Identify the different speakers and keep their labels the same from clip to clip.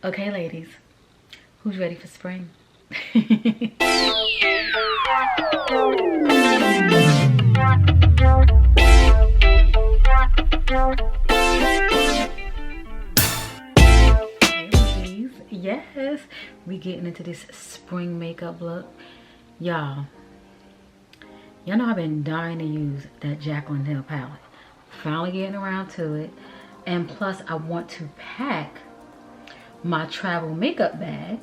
Speaker 1: Okay, ladies, who's ready for spring? Ladies, yes, we getting into this spring makeup look. Y'all know I've been dying to use that Jaclyn nail palette. Finally getting around to it. And plus I want to pack my travel makeup bag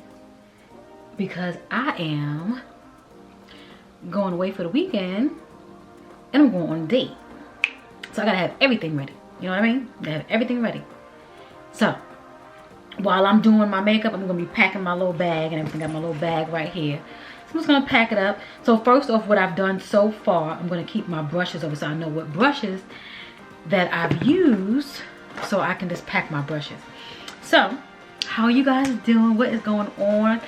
Speaker 1: because I am going away for the weekend and I'm going on a date. So I gotta have everything ready. You know what I mean? I have everything ready. So while I'm doing my makeup, I'm gonna be packing my little bag and everything. Got my little bag right here. So I'm just gonna pack it up. So first off, what I've done so far, I'm gonna keep my brushes over so I know what brushes that I've used so I can just pack my brushes. So how are you guys doing? What is going on?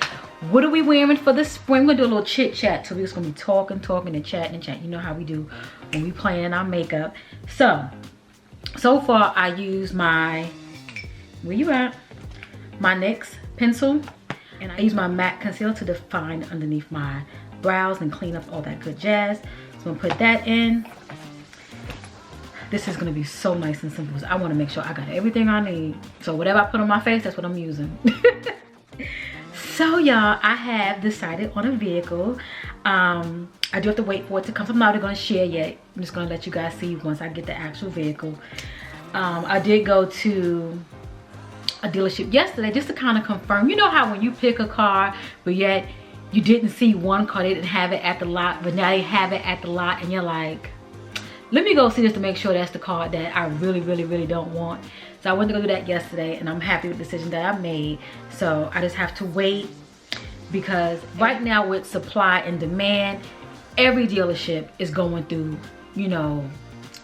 Speaker 1: What are we wearing for the spring? We're gonna do a little chit chat. So we're just gonna be talking and chatting. You know how we do when we planning our makeup. So far I use my, where you at? My NYX pencil, and I use my matte concealer to define underneath my brows and clean up all that good jazz. So I'm gonna put that in. This is gonna be so nice and simple. I wanna make sure I got everything I need. So whatever I put on my face, that's what I'm using. So y'all, I have decided on a vehicle. I do have to wait for it to come. So I'm not even gonna share yet. I'm just gonna let you guys see once I get the actual vehicle. I did go to a dealership yesterday just to kind of confirm. You know how when you pick a car, but yet you didn't see one car, they didn't have it at the lot, but now they have it at the lot, and you're like, let me go see this to make sure that's the car that I really don't want. So I went to go do that yesterday, and I'm happy with the decision that I made. So I just have to wait, because right now with supply and demand, every dealership is going through, you know,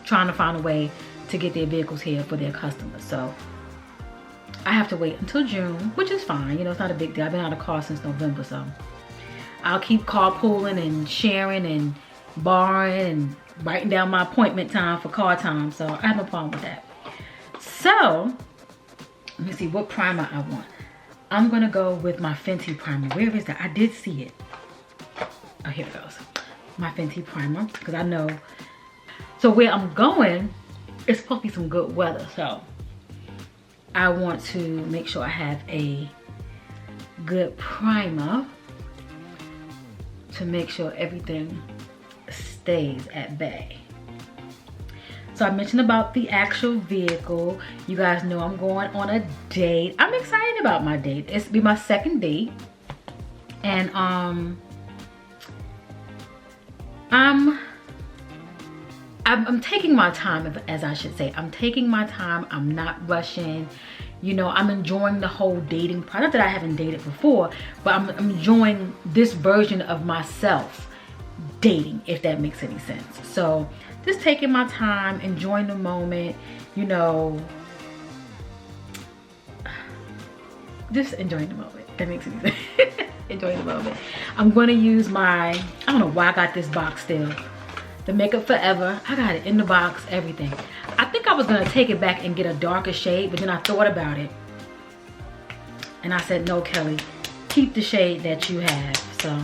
Speaker 1: trying to find a way to get their vehicles here for their customers. So I have to wait until June, which is fine. You know, it's not a big deal. I've been out of car since November, so I'll keep carpooling and sharing and borrowing and writing down my appointment time for car time. So I have no problem with that. So let me see what primer I want. I'm gonna go with my Fenty primer. Where is that? I did see it. Oh, here it goes. My Fenty primer, because I know. So where I'm going, it's supposed to be some good weather. So I want to make sure I have a good primer to make sure everything stays at bay. So I mentioned about the actual vehicle. You guys know I'm going on a date. I'm excited about my date. It's be my second date. And I'm taking my time, as I should say. I'm taking my time. I'm not rushing. You know, I'm enjoying the whole dating part. Not that I haven't dated before, but I'm enjoying this version of myself dating, if that makes any sense. So just taking my time, enjoying the moment, you know, just enjoying the moment. That makes any sense. Enjoying the moment. I'm going to use my, I don't know why I got this box still. The Makeup Forever. I got it in the box, everything. I think I was gonna take it back and get a darker shade, but then I thought about it. And I said, no, Kelly, keep the shade that you have. So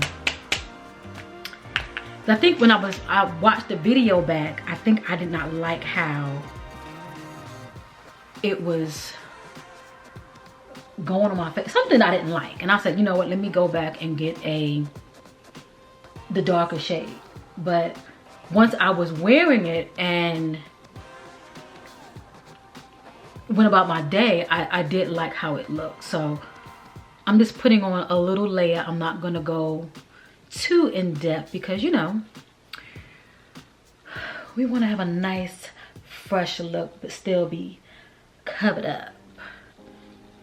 Speaker 1: I think when I watched the video back, I think I did not like how it was going on my face. Something I didn't like. And I said, you know what, let me go back and get the darker shade. But once I was wearing it and went about my day, I did like how it looked. So I'm just putting on a little layer. I'm not gonna go too in depth because, you know, we wanna have a nice fresh look but still be covered up.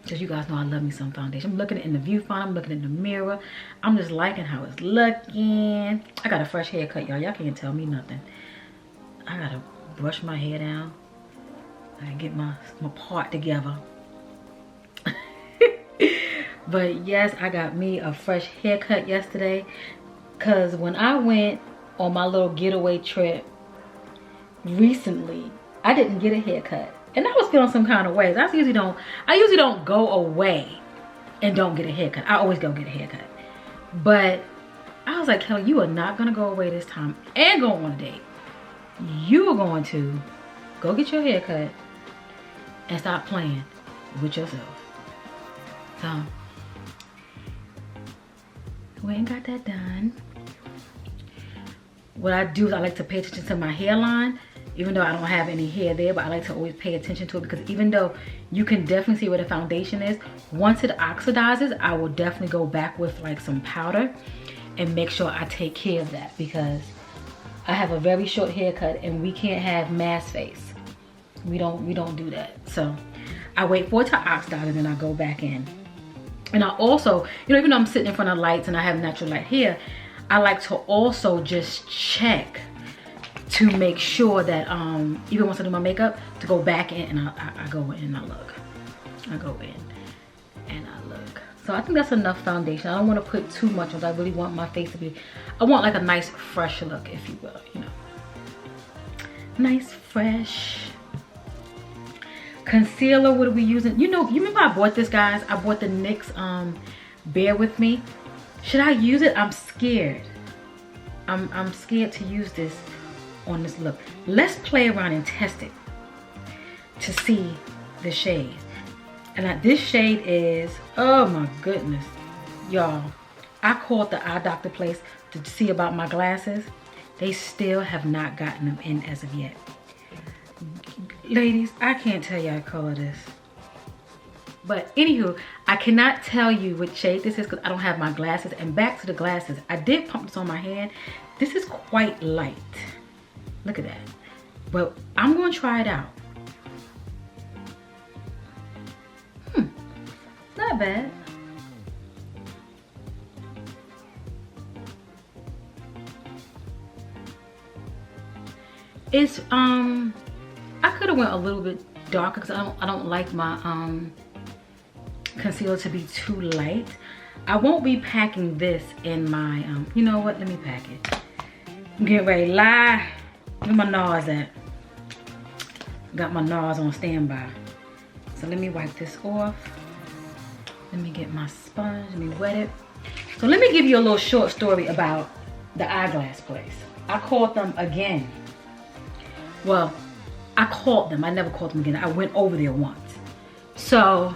Speaker 1: Because you guys know I love me some foundation. I'm looking in the viewfinder, I'm looking in the mirror. I'm just liking how it's looking. I got a fresh haircut, y'all. Y'all can't tell me nothing. I gotta brush my hair down. I gotta get my part together. But yes, I got me a fresh haircut yesterday. Cause when I went on my little getaway trip recently, I didn't get a haircut. And I was feeling some kind of ways. I usually don't go away and don't get a haircut. I always go get a haircut. But I was like, Kelly, you are not gonna go away this time and go on a date. You are going to go get your haircut and stop playing with yourself. So, went and got that done. What I do is I like to pay attention to my hairline, even though I don't have any hair there, but I like to always pay attention to it, because even though you can definitely see where the foundation is, once it oxidizes, I will definitely go back with like some powder and make sure I take care of that, because I have a very short haircut and we can't have mass face. We don't do that. So I wait for it to oxidize and then I go back in. And I also, you know, even though I'm sitting in front of lights and I have natural light hair, I like to also just check to make sure that even once I do my makeup, to go back in and I go in and I look. I go in and I look. So I think that's enough foundation. I don't want to put too much on. I really want my face to be, I want like a nice fresh look, if you will, you know. Nice fresh. Concealer, what are we using? You know, you remember I bought this, guys? I bought the NYX Bear With Me. Should I use it? I'm scared. I'm scared to use this on this look. Let's play around and test it to see the shade. And this shade is, oh my goodness, y'all. I called the eye doctor place to see about my glasses. They still have not gotten them in as of yet. Ladies, I can't tell you what color this. But anywho, I cannot tell you what shade this is because I don't have my glasses. And back to the glasses, I did pump this on my hand. This is quite light. Look at that. But I'm going to try it out. Not bad. It's I could have went a little bit darker because I don't like my concealer to be too light. I won't be packing this in my you know what, let me pack it. I'm getting ready to lie. Where my NARS at? Got my NARS on standby. So let me wipe this off. Let me get my sponge, let me wet it. So let me give you a little short story about the eyeglass place. I called them again. Well, I called them, I never called them again. I went over there once. So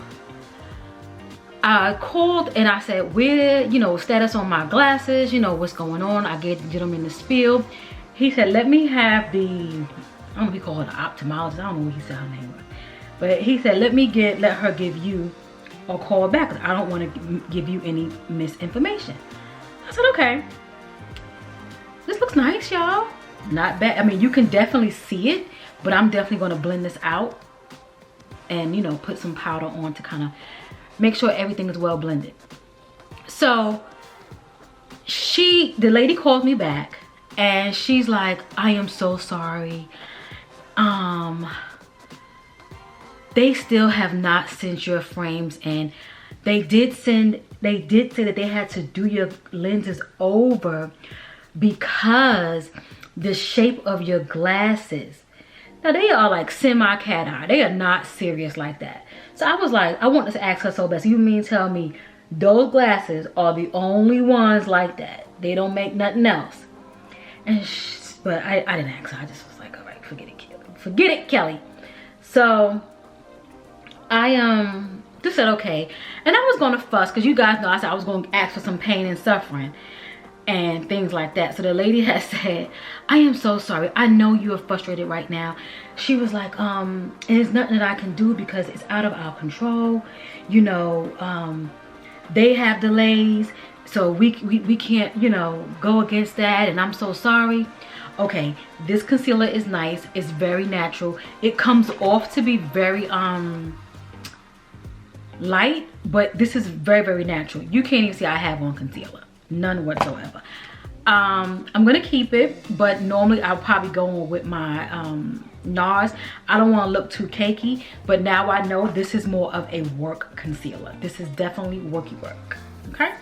Speaker 1: I called and I said, where, you know, status on my glasses, you know, what's going on? I gave the gentleman the spiel. He said, let me have the, I don't know if he called her the ophthalmologist, I don't know what he said her name was. But he said, let her give you a call back because I don't want to give you any misinformation. I said, okay. This looks nice, y'all. Not bad. I mean, you can definitely see it, but I'm definitely going to blend this out and, you know, put some powder on to kind of make sure everything is well blended. So the lady called me back and she's like, I am so sorry. They still have not sent your frames, and they did say that they had to do your lenses over because the shape of your glasses. Now they are like semi-cat eye. They are not serious like that. So I was like, I wanted to ask her so bad. So you mean tell me those glasses are the only ones like that? They don't make nothing else? And but I didn't ask her. I just was like, all right, forget it, Kelly. Forget it, Kelly. So I just said okay. And I was gonna fuss because you guys know I said I was gonna ask for some pain and suffering and things like that. So the lady has said, I am so sorry. I know you are frustrated right now. She was like, and there's nothing that I can do because it's out of our control. You know, they have delays, so we can't, you know, go against that, and I'm so sorry. Okay, this concealer is nice. It's very natural. It comes off to be very light, but this is very, very natural. You can't even see I have on concealer. None whatsoever. I'm gonna keep it, but normally I'll probably go on with my NARS. I don't want to look too cakey, but now I know this is more of a work concealer. This is definitely worky work. Okay,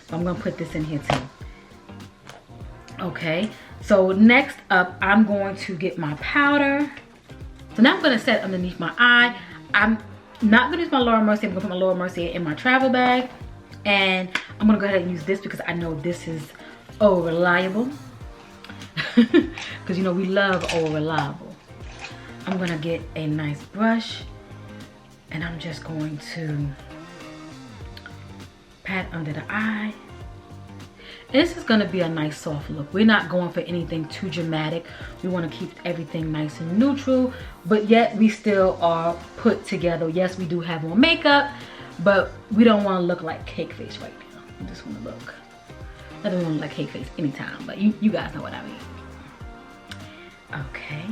Speaker 1: so I'm gonna put this in here too. Okay, so next up I'm going to get my powder. So now I'm gonna set underneath my eye. not gonna use my Laura Mercier. I'm gonna put my Laura Mercier in my travel bag. And I'm gonna go ahead and use this because I know this is all reliable. Because you know we love all reliable. I'm gonna get a nice brush and I'm just going to pat under the eye. This is gonna be a nice soft look. We're not going for anything too dramatic. We wanna keep everything nice and neutral, but yet we still are put together. Yes, we do have on makeup, but we don't wanna look like cake face right now. We just wanna look, I don't wanna look like cake face anytime, but you guys know what I mean. Okay,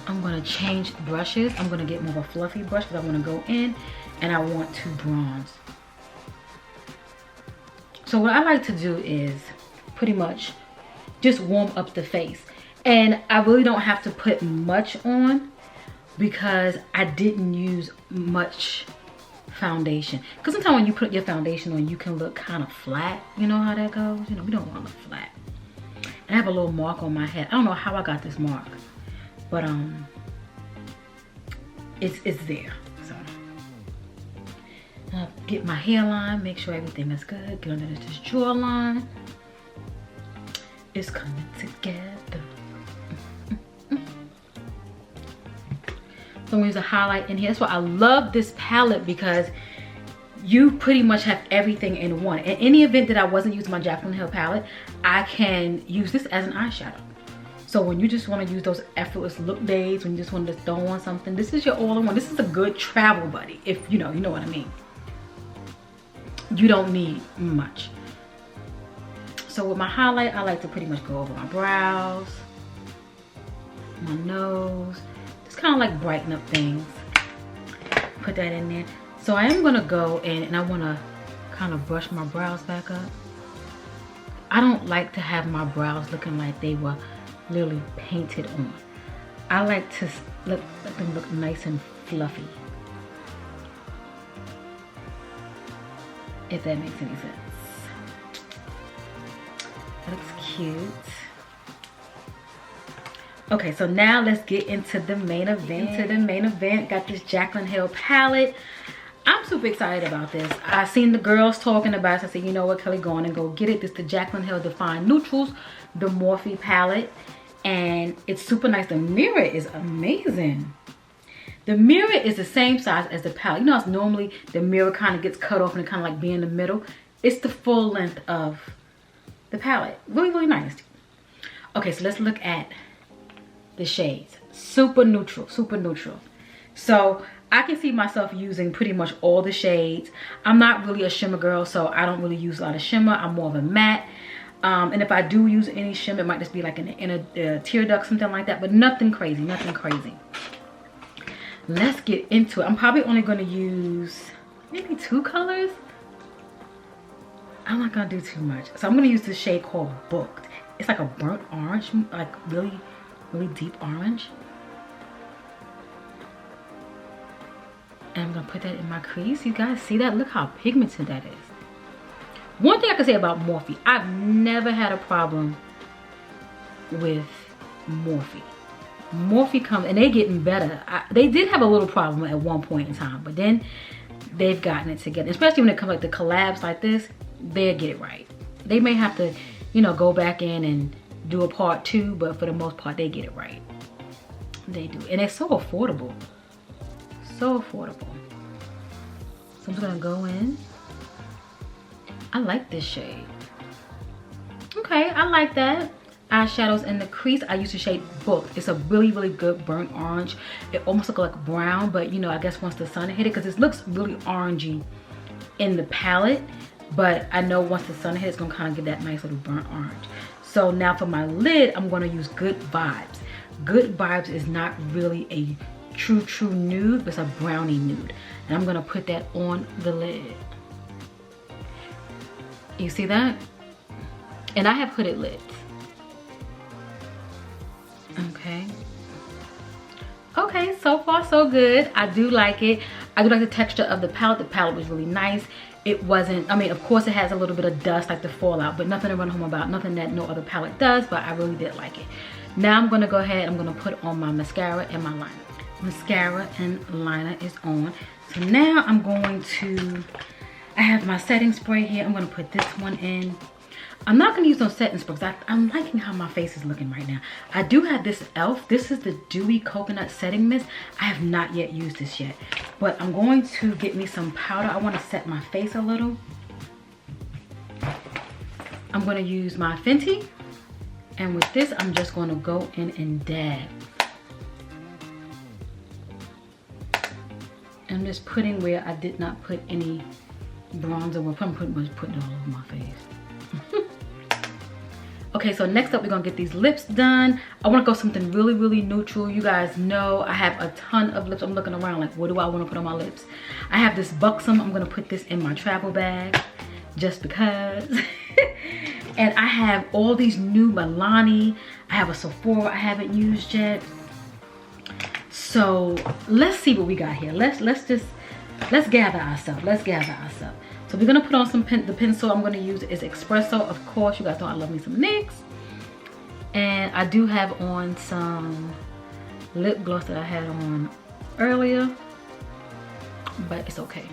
Speaker 1: I'm gonna change brushes. I'm gonna get more of a fluffy brush because I wanna go in and I want to bronze. So what I like to do is pretty much just warm up the face. And I really don't have to put much on because I didn't use much foundation. Because sometimes when you put your foundation on, you can look kind of flat. You know how that goes? You know, we don't want to look flat. And I have a little mark on my head. I don't know how I got this mark, but it's there. So I'll get my hairline, make sure everything is good. Get under this jawline. It's coming together. So I'm gonna use a highlight in here. That's why I love this palette, because you pretty much have everything in one. In any event that I wasn't using my Jaclyn Hill palette, I can use this as an eyeshadow. So when you just want to use those effortless look days, when you just want to throw on something, this is your all-in-one. This is a good travel buddy, if you know what I mean. You don't need much. So with my highlight, I like to pretty much go over my brows, my nose, just kind of like brighten up things. Put that in there. So I am gonna go in and I wanna kind of brush my brows back up. I don't like to have my brows looking like they were literally painted on. I like to let them look nice and fluffy. If that makes any sense. That looks cute. Okay, so now let's get into the main event. Got this Jaclyn Hill palette. I'm super excited about this. I seen the girls talking about it, so I said, you know what, Kelly, go on and go get it. This is the Jaclyn Hill Define Neutrals, the Morphe palette. And it's super nice. The mirror is amazing. The mirror is the same size as the palette. You know how normally the mirror kind of gets cut off and it kind of like be in the middle? It's the full length of the palette. Really, really nice. Okay, so let's look at the shades. Super neutral, super neutral. So I can see myself using pretty much all the shades. I'm not really a shimmer girl, so I don't really use a lot of shimmer. I'm more of a matte. And if I do use any shimmer, it might just be like in a tear duct, something like that, but nothing crazy, nothing crazy. Let's get into it. I'm probably only going to use maybe 2 colors. I'm not going to do too much. So I'm going to use this shade called Booked. It's like a burnt orange, like really, really deep orange. And I'm going to put that in my crease. You guys see that? Look how pigmented that is. One thing I can say about Morphe, I've never had a problem with Morphe. Morphe comes, and they're getting better. They did have a little problem at one point in time, but then they've gotten it together. Especially when it comes like the collabs like this, they'll get it right. They may have to, you know, go back in and do a part 2, but for the most part, they get it right. They do. And it's so affordable. So affordable. So I'm just gonna go in. I like this shade. Okay, I like that. Eyeshadows in the crease. I use the shade Booked. It's a really, really good burnt orange. It almost looks like brown, but you know, I guess once the sun hit it, because it looks really orangey in the palette, but I know once the sun hits, it's gonna kind of give that nice little burnt orange. So now for my lid, I'm gonna use Good Vibes. Good Vibes is not really a true nude, but it's a brownie nude. And I'm gonna put that on the lid. You see that? And I have hooded lids. Okay. Okay, so far so good. I do like it. I do like the texture of the palette. The palette was really nice. It wasn't, I mean, of course it has a little bit of dust like the fallout, but nothing to run home about. Nothing that no other palette does, but I really did like it. Now I'm gonna go ahead, I'm gonna put on my mascara and my liner. Mascara and liner is on. So now I'm going to, I have my setting spray here. I'm gonna put this one in. I'm not gonna use no setting spray because I'm liking how my face is looking right now. I do have this e.l.f. This is the Dewy Coconut Setting Mist. I have not yet used this yet. But I'm going to get me some powder. I wanna set my face a little. I'm gonna use my Fenty. And with this, I'm just gonna go in and dab. I'm just putting where I did not put any bronzer. Well, I'm pretty much putting it all over my face. Okay, so next up, we're gonna get these lips done. I wanna go something really, really neutral. You guys know I have a ton of lips. I'm looking around like, what do I wanna put on my lips? I have this Buxom. I'm gonna put this in my travel bag just because. And I have all these new Milani. I have a Sephora I haven't used yet. So let's see what we got here. Let's gather ourselves. Let's gather ourselves. So we're gonna put on some the pencil I'm gonna use is Espresso. Of course, you guys know I love me some NYX. And I do have on some lip gloss that I had on earlier, but it's okay.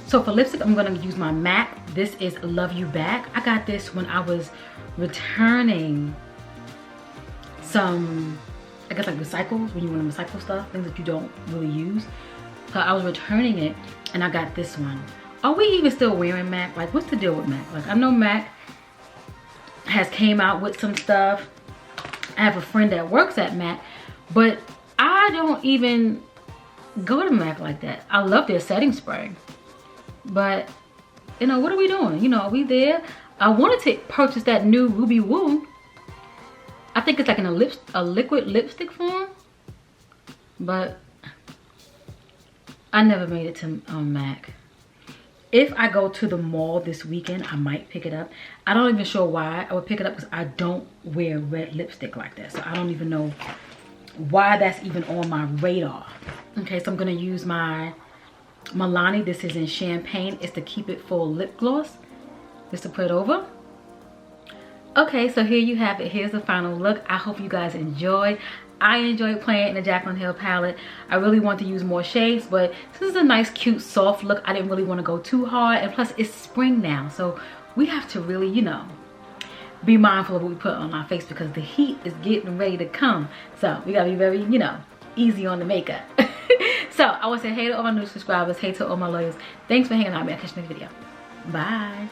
Speaker 1: So for lipstick, I'm gonna use my MAC. This is Love You Back. I got this when I was returning some, I guess like recycles, when you want to recycle stuff, things that you don't really use. So I was returning it and I got this one. Are we even still wearing MAC? Like, what's the deal with MAC? Like, I know MAC has came out with some stuff. I have a friend that works at MAC, but I don't even go to MAC like that. I love their setting spray, but you know, what are we doing? You know, are we there? I wanted to purchase that new Ruby Woo. I think it's like in a liquid lipstick form, but I never made it to MAC. If I go to the mall this weekend, I might pick it up. I don't even sure why I would pick it up because I don't wear red lipstick like that. So I don't even know why that's even on my radar. Okay, so I'm gonna use my Milani. This is in Champagne. It's the Keep It Full lip gloss. Just to put it over. Okay, so here you have it. Here's the final look. I hope you guys enjoyed. I enjoyed playing in the Jaclyn Hill palette. I really want to use more shades, but this is a nice, cute, soft look. I didn't really want to go too hard. And plus, it's spring now. So we have to really, you know, be mindful of what we put on our face because the heat is getting ready to come. So we got to be very, you know, easy on the makeup. So I want to say hey to all my new subscribers. Hey to all my loyals. Thanks for hanging out with me. I'll catch you in the next video. Bye.